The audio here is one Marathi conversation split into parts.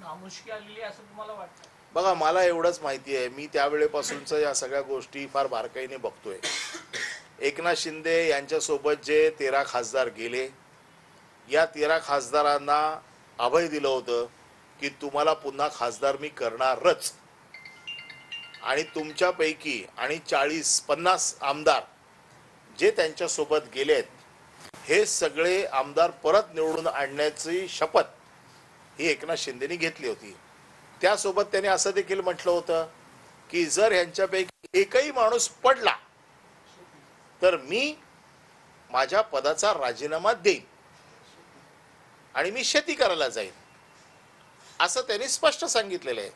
नामुष्की आलेली असं तुम्हाला वाटतं? बघा, मला एवढंच माहिती आहे, मी त्यावेळेपासूनच या सगळ्या गोष्टी फार बारकाईने बघतोय. एकनाथ शिंदे यांच्यासोबत जे 13 खासदार गेले, या 13 खासदारांना अभय दिलं होतं की तुम्हाला पुन्हा खासदार मी करणारच. आणि तुमच्यापैकी आणि 40-50 आमदार जे त्यांच्यासोबत गेलेत, हे सगळे आमदार परत निवडून आणण्याची शपथ ही एकनाथ शिंदेनी घेतली होती. त्यासोबत त्यांनी असं देखील म्हटलं होतं की जर ह्यांच्यापैकी एकही माणूस पडला तर मी माझ्या पदाचा राजीनामा देईन आणि मी शेती करायला जाईन, असं त्यांनी स्पष्ट सांगितलेलं आहे.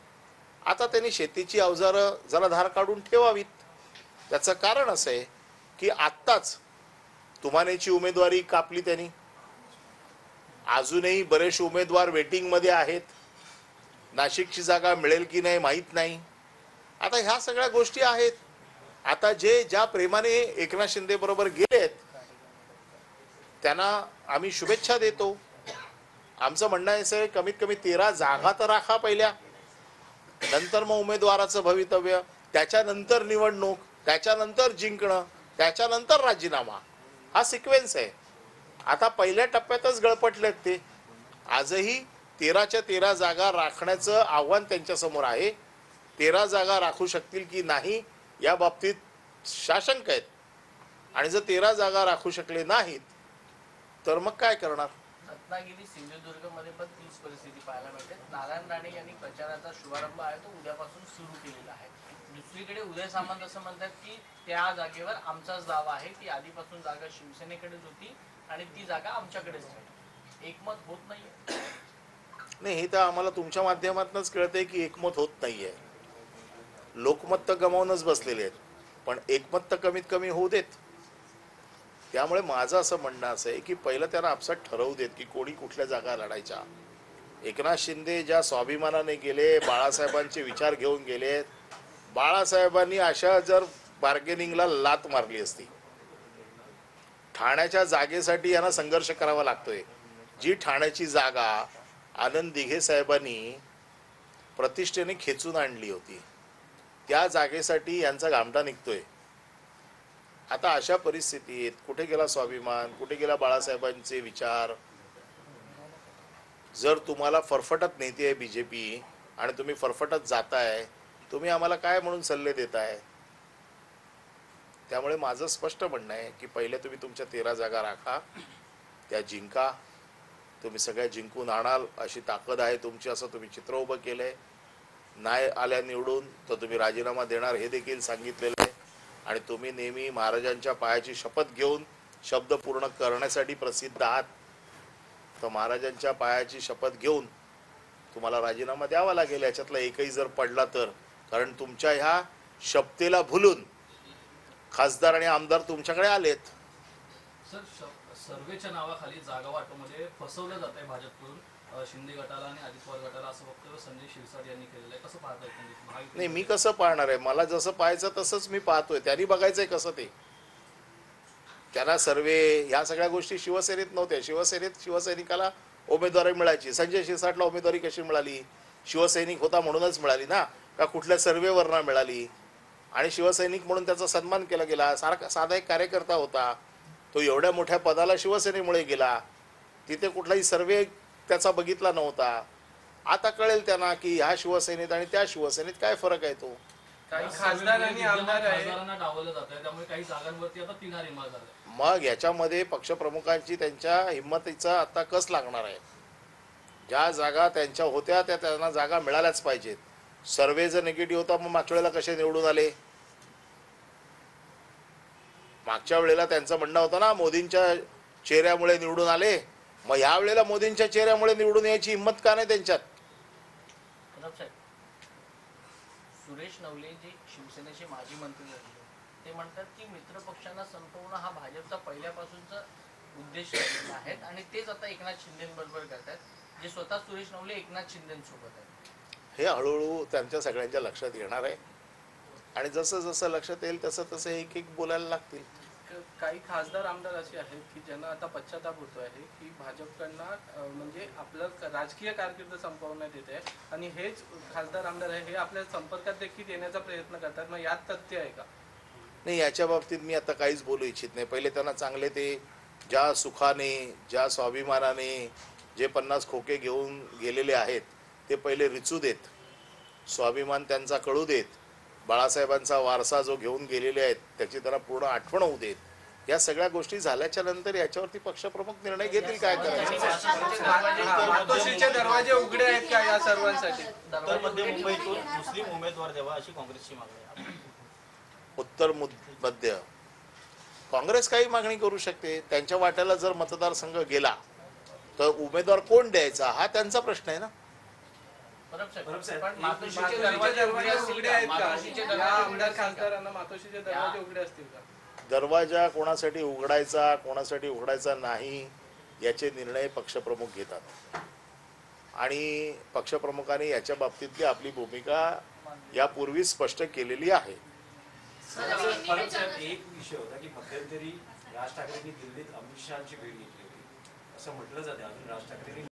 आता त्यांनी शेतीची अवजारं जरा धार काढून ठेवावीत. त्याचं कारण असं आहे की आत्ताच तुमानेची उमेदवारी कापली त्यांनी, अजूनही बरेचसे उमेदवार वेटिंगमध्ये आहेत. नाशिकची जागा मिळेल की नाही माहीत नाही. आता ह्या सगळ्या गोष्टी आहेत. आता जे ज्या प्रेमाने एकनाथ शिंदे बरोबर गेलेत त्यांना आम्ही शुभेच्छा देतो. आमचं म्हणणं आहे कमीत कमी 13 जागा तर राखा पहिल्या, नंतर मग उमेदवाराचं भवितव्य, त्याच्यानंतर निवडणूक, त्याच्यानंतर जिंकणं, त्याच्यानंतर राजीनामा, हा सिक्वेन्स आहे. आता पहिल्या टप्प्यातच गळपटलेत ते. आजही 13च्या 13 जागा राखण्याचं आव्हान त्यांच्यासमोर आहे. 13 जागा राखू शकतील की नाही या बाबतीत साशंक आहेत. आणि जर 13 जागा राखू शकले नाहीत तर मग काय करणार? रत्नागिरी सिंधुदुर्गमध्ये पण तीच परिस्थिती पाहायला मिळते. नारायण राणे यांनी प्रचाराचा शुभारंभ आहे तो उद्यापासून सुरू केलेला आहे. दुसरीकडे उदय सामंत असं म्हणतात की त्या जागेवर आमचाच दावा आहे, ती आधीपासून जागा शिवसेनेकडेच होती आणि ती जागा आमच्याकडेच आहे. एकमत होत नाहीये. नाही, हे तर आम्हाला तुमच्या माध्यमातूनच कळतंय की एकमत होत नाहीये. लोकमत तर गमावूनच बसलेले आहेत, पण एकमत तर कमीत कमी होऊ देत. त्यामुळे माझं असं म्हणणं असं आहे की पहिलं त्यांना आपसात ठरवू देत की कोणी कुठल्या जागा लढायच्या. एकनाथ शिंदे ज्या स्वाभिमानाने गेले, बाळासाहेबांचे विचार घेऊन गेलेत, बाळासाहेबांनी अशा जर बार्गेनिंगला लात मारली असती, ठाण्याच्या जागेसाठी यांना संघर्ष करावा लागतोय. जी ठाण्याची जागा आनंद दिघे साहेबांनी प्रतिष्ठेने खेचून आणली होती, त्या जागेसाठी यांचा घामटा निघतोय. आता अशा परिस्थितीत कुठे गेला स्वाभिमान, कुठे गेला बाळासाहेबांचे विचार? जर तुम्हाला फरफटत नेते बीजेपी आणि तुम्ही फरफटत जाताय, तुम्ही आम्हाला काय म्हणून सल्ले देताय? त्यामुळे माझं स्पष्ट म्हणणं आहे की पहिले तुम्ही तुमच्या 13 जागा राखा, त्या जिंका. तुम्ही सगळ्या जिंकून आणाल अशी ताकद आहे तुमची, असं तुम्ही चित्र उभं केलंय. नाही आल्या निवडून तर तुम्ही राजीनामा देणार हे देखील सांगितलेलं आहे. आणि तुम्ही नेहमी महाराजांच्या पायाची शपथ घेऊन शब्द पूर्ण करण्यासाठी प्रसिद्ध आहात. तर महाराजांच्या पायाची शपथ घेऊन तुम्हाला राजीनामा द्यावा लागेल, याच्यातला एकही जर पडला तर. कारण तुमच्या ह्या शपथेला भुलून खासदार आणि आमदार तुमच्याकडे आलेत. सर, सर्वेच्या नावाखाली जागा वाटोमध्ये फसवलं जात आहे भाजपकडून शिंदे गटाला आणि अजित पवार गटाला, असं वक्तव्य संजय शिरसाट यांनी केलेलं आहे. कसं पाहताय तुम्ही? नाही, मी कसं पाहणार आहे? मला जसं पाहायचं तसंच मी पाहतोय. त्यांनी बघायचंय कसं ते. त्यांना सर्वे ह्या सगळ्या गोष्टी शिवसेनेत नव्हत्या. शिवसेनेत शिवसैनिकाला उमेदवारी मिळायची. संजय शिरसाटला उमेदवारी कशी मिळाली? शिवसैनिक होता म्हणूनच मिळाली ना, का कुठल्या सर्वेवरनं मिळाली? आणि शिवसैनिक म्हणून त्याचा सन्मान केला गेला. साधा एक कार्यकर्ता होता, तो एवढ्या मोठ्या पदाला शिवसेनेमुळे गेला. तिथे कुठलाही सर्वे त्याचा बघितला नव्हता. आता कळेल त्यांना की ह्या शिवसेनेत आणि त्या शिवसेनेत काय फरक आहे. तो काही खासदार आणि आमदार खासदारांना डावलं जात आहे, त्यामुळे काही जागांवरती आता तिघा रिमा झाल्या. मग याच्यामध्ये पक्षप्रमुखांची त्यांच्या हिंमतीचा आता कस लागणार आहे. ज्या जागा त्यांच्या होत्या त्या त्यांना जागा मिळाल्याच पाहिजेत. सर्वे जर निगेटिव्ह होता, मग मागच्या वेळेला कसे निवडून आले? मागच्या वेळेला त्यांचं म्हणणं होतं ना, मोदींच्या चेहऱ्यामुळे निवडून आले. मग ह्या वेळेला मोदींच्या चेहऱ्यामुळे निवडून यायची हिंमत का नाही त्यांच्यात? सुरेश नवले जे शिवसेनेचे माजी मंत्री झाले, ते म्हणतात की मित्र पक्षांना संपवणं हा भाजपचा पहिल्यापासूनचा उद्देश आहे आणि तेच आता एकनाथ शिंदेबरोबर करतात, जे स्वतः सुरेश नवले एकनाथ शिंदेसोबत आहेत. हे हळूहळू त्यांच्या सगळ्यांच्या लक्षात येणार आहे आणि जसं जसं लक्षात येईल तसं तसं एक एक बोलायला लागतील. काही खासदार आमदार असे आहेत की ज्यांना आता पश्चाताप होतो आहे की भाजपकडनं म्हणजे आपलं राजकीय कारकीर्द संपवण्यात येते आहे आणि हेच खासदार आमदार आहे हे आपल्या संपर्कात देखील येण्याचा प्रयत्न करतात. मग यात तथ्य आहे का? नाही, याच्या बाबतीत मी आता काहीच बोलू इच्छित नाही. पहिले त्यांना चांगले ते ज्या सुखाने ज्या स्वाभिमानाने जे 50 खोके घेऊन गेलेले आहेत ते पहिले रिचू देत, स्वाभिमान त्यांचा कळू देत, बाळासाहेबांचा वारसा जो घेऊन गेलेले आहेत त्याची त्यांना पूर्ण आठवण होऊ देत. या सगळ्या गोष्टी झाल्याच्या नंतर याच्यावरती पक्षप्रमुख निर्णय घेतील काय करायचं. मातोश्रीचे दरवाजे उघडे आहेत का या सर्वांसाठी? उत्तर मध्य मुंबईतून मुस्लिम उमेदवार द्यावा अशी काँग्रेसची मागणी आहे. उत्तर मध्य काँग्रेस काही मागणी करू शकते. त्यांच्या वाट्याला जर मतदारसंघ गेला तर उमेदवार कोण द्यायचा हा त्यांचा प्रश्न आहे ना. पण मातोश्रीचे मातोश्रीचे दरवाजे दरवाजे उघडे आहेत मातोश्रीचे का? या दरवाजे आमदार उघडे आहेत का? खासदारांना मातोश्रीचे दरवाजे उघडे असतील का? दरवाजा कोणासाठी उघडायचा कोणासाठी उघडायचा नाही याचे निर्णय पक्षप्रमुख घेतात आणि पक्षप्रमुखांनी याच्या बाबतीतली आपली भूमिका यापूर्वी स्पष्ट केलेली आहे. परत एक विषय होता की मध्यंतरी राज ठाकरेंनी दिल्लीत अमित शहाची भेट घेतली होती असं म्हटलं जाते. अजून राज ठाकरेंनी